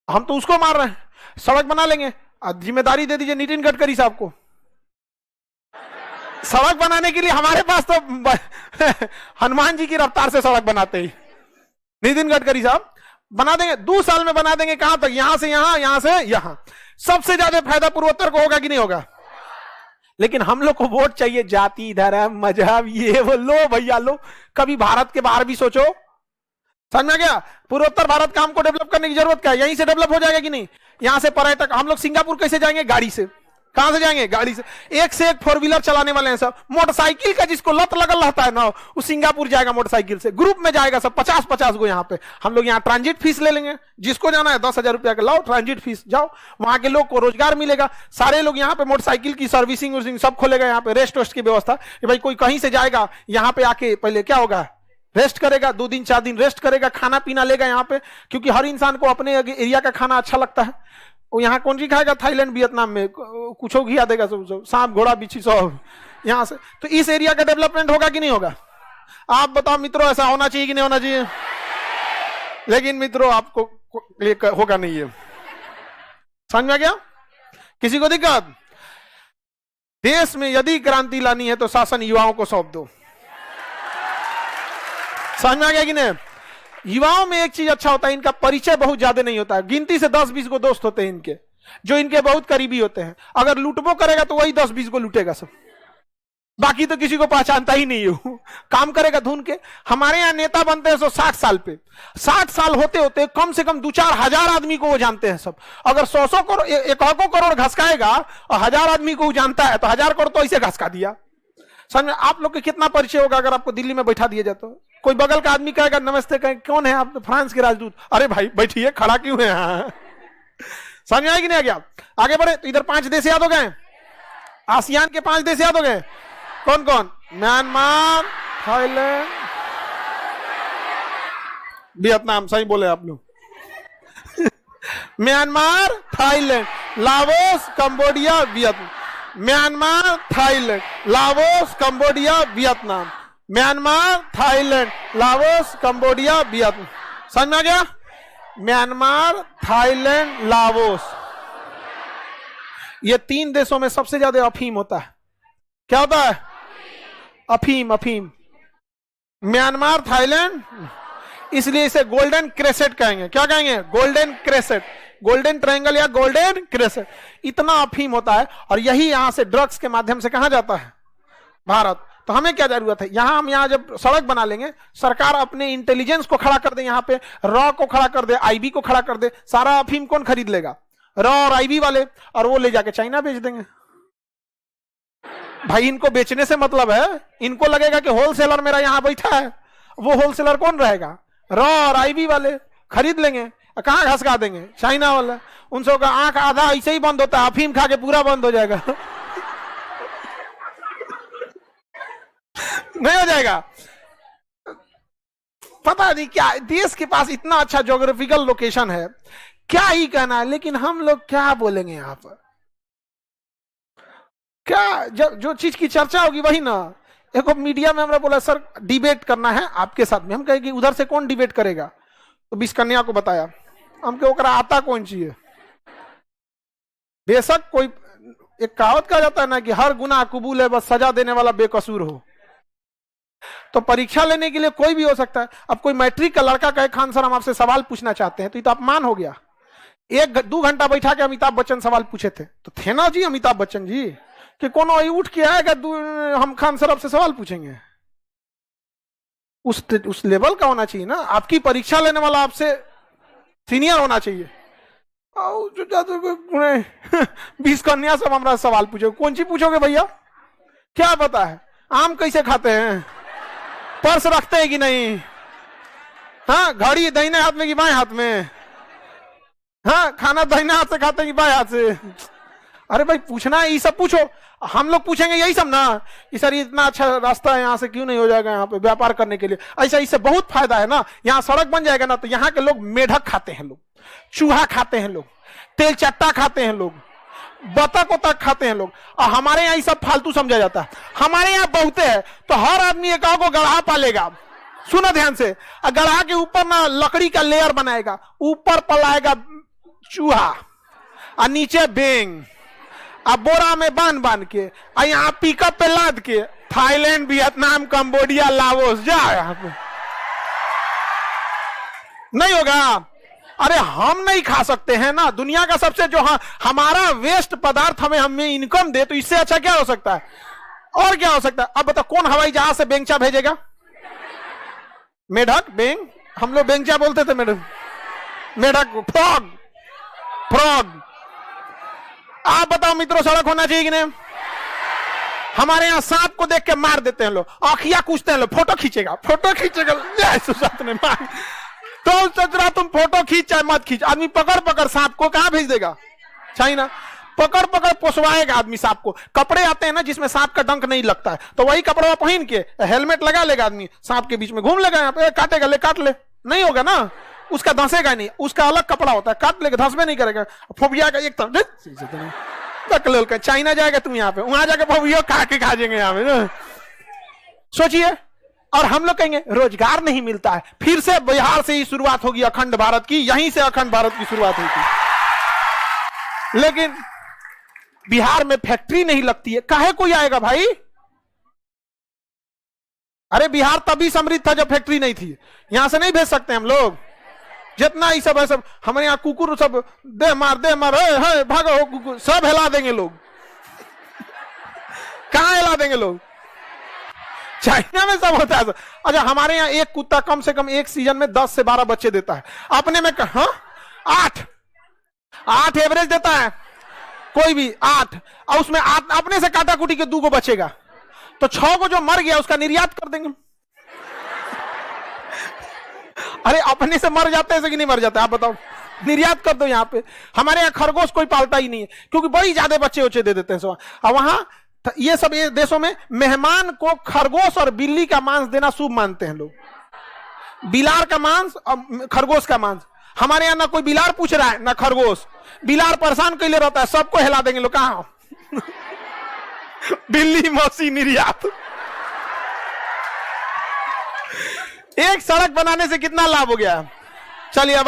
हम तो उसको मार रहे हैं। सड़क बना लेंगे, जिम्मेदारी दे दीजिए नितिन गडकरी साहब को, सड़क बनाने के लिए। हमारे पास तो हनुमान जी की रफ्तार से सड़क बनाते ही नितिन गडकरी साहब बना देंगे, 2 साल में बना देंगे। कहां तक? यहां से यहां, यहां से यहां। सबसे ज्यादा फायदा पूर्वोत्तर को होगा कि नहीं होगा? लेकिन हम लोग को वोट चाहिए, जाति धर्म मजहब ये वो, लो भैया लो। कभी भारत के बाहर भी सोचो, समझ में गया? पूर्वोत्तर भारत काम को डेवलप करने की जरूरत क्या है? यहीं से डेवलप हो जाएगा कि नहीं? यहां से पर्यटक, हम लोग सिंगापुर कैसे जाएंगे? गाड़ी से। कहां से जाएंगे? गाड़ी से। एक से एक 4 व्हीलर चलाने वाले हैं सब। मोटरसाइकिल का जिसको लत लगल रहता है ना, वो सिंगापुर जाएगा मोटरसाइकिल से, ग्रुप में जाएगा सब, 50-50 को। यहाँ पे हम लोग यहाँ ट्रांजिट फीस ले लेंगे, जिसको जाना है 10,000 रुपया का लाओ ट्रांजिट फीस, जाओ। वहां के लोग को रोजगार मिलेगा, सारे लोग यहाँ पे मोटरसाइकिल की सर्विसिंग सब खोलेगा, यहाँ पे रेस्ट वेस्ट की व्यवस्था। भाई कोई कहीं से जाएगा यहाँ पे आके पहले क्या होगा? रेस्ट करेगा, 2 दिन 4 दिन रेस्ट करेगा, खाना पीना लेगा यहाँ पे, क्योंकि हर इंसान को अपने एरिया का खाना अच्छा लगता है। वो यहाँ कौन सी खाएगा? थाईलैंड वियतनाम में कुछ घिया देगा सब, सांप घोड़ा बिच्छी सब यहाँ से। तो इस एरिया का डेवलपमेंट होगा कि नहीं होगा? आप बताओ मित्रों, ऐसा होना चाहिए कि नहीं होना चाहिए? लेकिन मित्रों आपको होगा नहीं है, समझ में आ गया? किसी को दिक्कत? देश में यदि क्रांति लानी है तो शासन युवाओं को सौंप दो, समझ में आ गया कि नहीं? युवाओं में एक चीज अच्छा होता है, इनका परिचय बहुत ज्यादा नहीं होता है। गिनती से 10-20 को दोस्त होते हैं इनके, जो इनके बहुत करीबी होते हैं। अगर लूटबो करेगा तो वही 10-20 को लूटेगा सब, बाकी तो किसी को पहचानता ही नहीं है। काम करेगा धुन के। हमारे यहाँ नेता बनते हैं 60 साल पे, 60 साल होते होते कम से कम 2-4 हजार आदमी को वो जानते हैं सब। अगर 100 करोड़ 1 करोड़ घसकाएगा और 1000 आदमी को वो जानता है, तो 1000 करोड़ तो ऐसे घसका दिया। समझ में? आप लोग के कितना परिचय होगा अगर आपको दिल्ली में बैठा दिया जाए तो? कोई बगल का आदमी कहेगा नमस्ते, कहें कौन है आप? फ्रांस के राजदूत। अरे भाई बैठिए, खड़ा क्यों है यहाँ? समझ में आया कि नहीं आ गया? आगे बढ़े तो इधर 5 देश याद हो गए, आसियान के 5 देश याद हो गए। कौन कौन? Myanmar, Thailand, Vietnam. सही बोले आप लोग। Myanmar, Thailand, Laos, Cambodia, Vietnam. Myanmar, Thailand, Laos, Cambodia, Vietnam. Myanmar, Thailand, Laos, Cambodia, Vietnam. समझ में आ गया? म्यांमार, थाईलैंड, लाओस, ये 3 देशों में सबसे ज्यादा अफीम होता है। क्या होता है? अफीम। अफीम। म्यांमार, थाईलैंड, इसलिए इसे गोल्डन क्रेसेट कहेंगे। क्या कहेंगे? गोल्डन क्रेसेट, गोल्डन ट्रायंगल या गोल्डन क्रेसेट। इतना अफीम होता है, और यही यहां से ड्रग्स के माध्यम से कहां जाता है? भारत। तो हमें क्या जरूरत है? यहां हम यहां जब सड़क बना लेंगे, सरकार अपने इंटेलिजेंस को खड़ा कर दे, यहां पे रॉ को खड़ा कर दे, आईबी को खड़ा कर दे, सारा अफीम कौन खरीद लेगा? रॉ और आईबी वाले, और वो ले जाके चाइना बेच देंगे। भाई इनको बेचने से मतलब है, इनको लगेगा कि होलसेलर मेरा यहां बैठा है। वो होलसेलर कौन रहेगा? रॉ और आईबी वाले खरीद लेंगे, कहां घसका देंगे? चाइना वाला। उन सबका आंख आधा ऐसे ही बंद होता है, अफीम खा के पूरा बंद हो जाएगा। नहीं हो जाएगा? पता नहीं क्या, देश के पास इतना अच्छा ज्योग्राफिकल लोकेशन है, क्या ही कहना है। लेकिन हम लोग क्या बोलेंगे यहां पर? क्या जो चीज की चर्चा होगी वही ना। एक मीडिया में हमने बोला सर डिबेट करना है आपके साथ में, हम कहेंगे उधर से कौन डिबेट करेगा? तो 20 कन्या को बताया, हम के ओकरा आता कौन चाहिए? बेशक कोई, एक कहावत कहा जाता है ना कि हर गुनाह कबूल है, बस सजा देने वाला बेकसूर हो। तो परीक्षा लेने के लिए कोई भी हो सकता है। अब कोई मैट्रिक का लड़का कहे खान सर हम आपसे सवाल पूछना चाहते हैं, तो ये तो अपमान हो गया। 1-2 घंटा बैठा के अमिताभ बच्चन सवाल पूछे थे, तो थे ना जी अमिताभ बच्चन जी, कि कौन उठ के आएगा हम खान सर आपसे सवाल पूछेंगे। उस लेवल का होना चाहिए ना, आपकी परीक्षा लेने वाला आपसे सीनियर होना चाहिए। 20 कन्या सब हमारा सवाल पूछो, कौन सी पूछोगे भैया, क्या पता है आम कैसे खाते हैं, पर्स रखते हैं कि नहीं, हाँ घड़ी दाहिने हाथ में कि बाएं हाथ में, हाँ खाना दाहिने हाथ से खाते हैं कि बाएं हाथ से। अरे भाई पूछना है, ये सब पूछो। हम लोग पूछेंगे यही सब ना कि सर इतना अच्छा रास्ता है यहाँ से क्यों नहीं हो जाएगा यहाँ पे व्यापार करने के लिए। ऐसा इससे बहुत फायदा है ना, यहाँ सड़क बन जाएगा ना, तो यहाँ के लोग मेढक खाते हैं, लोग चूहा खाते हैं, लोग तेल चट्टा खाते हैं, लोग बतख तक खाते हैं लोग। और हमारे यहाँ ये सब फालतू समझा जाता है। हमारे यहाँ बहुत है तो हर आदमी एक को गढ़ा पालेगा, सुनो ध्यान से, गढ़ा के ऊपर ना लकड़ी का लेयर बनाएगा, ऊपर पलाएगा चूहा और नीचे बेंग, अब बोरा में बांध के और यहाँ पिकअप पे लाद के थाईलैंड, वियतनाम, कंबोडिया, लाओस जा यहाँ पे नहीं होगा। अरे हम नहीं खा सकते हैं ना, दुनिया का सबसे जो हमारा वेस्ट पदार्थ हमें इनकम दे, तो इससे अच्छा क्या हो सकता है, और क्या हो सकता है। अब बताओ कौन हवाई जहाज से बेंगचा भेजेगा, मेढक, बेंग, हम लोग बेंगचा बोलते थे, मेढक फ्रॉग। आप बताओ मित्रों, सड़क होना चाहिए कि नहीं। हमारे यहाँ सांप को देख के मार देते हैं लोग, आँखियां कूचते हैं लोग, फोटो खींचेगा तो सोच रहा तुम फोटो खींच चाहे मत खींच, आदमी पकड़ सांप को कहां भेज देगा, चाइना। पकड़ पोसवाएगा आदमी सांप को। कपड़े आते हैं ना जिसमें सांप का डंक नहीं लगता है, तो वही कपड़ा पहन के हेलमेट लगा लेगा आदमी, सांप के बीच में घूम लेगा, यहाँ पे काटेगा, ले काट ले, नहीं होगा ना, उसका धंसेगा नहीं, उसका अलग कपड़ा होता है, काट लेगा, धंस में नहीं करेगा। फोबिया का एक तरफ चाइना जाएगा तुम यहाँ पे, वहां जाके फोबिया खा जाएंगे यहाँ पे। सोचिए, और हम लोग कहेंगे रोजगार नहीं मिलता है। फिर से बिहार से ही शुरुआत होगी अखंड भारत की, यहीं से अखंड भारत की शुरुआत हुई थी। लेकिन बिहार में फैक्ट्री नहीं लगती है, काहे कोई आएगा भाई। अरे बिहार तभी समृद्ध था जब फैक्ट्री नहीं थी, यहां से नहीं भेज सकते हम लोग। जितना ही सब है, सब हमारे यहाँ कुकुर सब दे मार भागो हो कुकुर, सब हिला देंगे लोग। कहां हिला देंगे लोग, चाइना में सब होता है। अच्छा हमारे यहाँ एक कुत्ता कम से कम एक सीजन में 10 से 12 बच्चे देता है, अपने में 8 एवरेज देता है कोई भी, 8, और उसमें अपने से काटा कुटी के 2 को बचेगा, तो 6 को जो मर गया उसका निर्यात कर देंगे। अरे अपने से मर जाते हैं कि नहीं मर जाते, आप बताओ, निर्यात कर दो। यहाँ पे हमारे यहाँ खरगोश कोई पालता ही नहीं है, क्योंकि बड़ी ज्यादा बच्चे दे देते हैं। और वहां ये सब देशों में मेहमान को खरगोश और बिल्ली का मांस देना शुभ मानते हैं लोग, बिलार का मांस और खरगोश का मांस। हमारे यहाँ ना कोई बिलार पूछ रहा है ना खरगोश, बिलार परेशान कैले रहता है, सबको हिला देंगे लोग। कहाँ बिल्ली मौसी निर्यात। एक सड़क बनाने से कितना लाभ हो गया। चलिए अब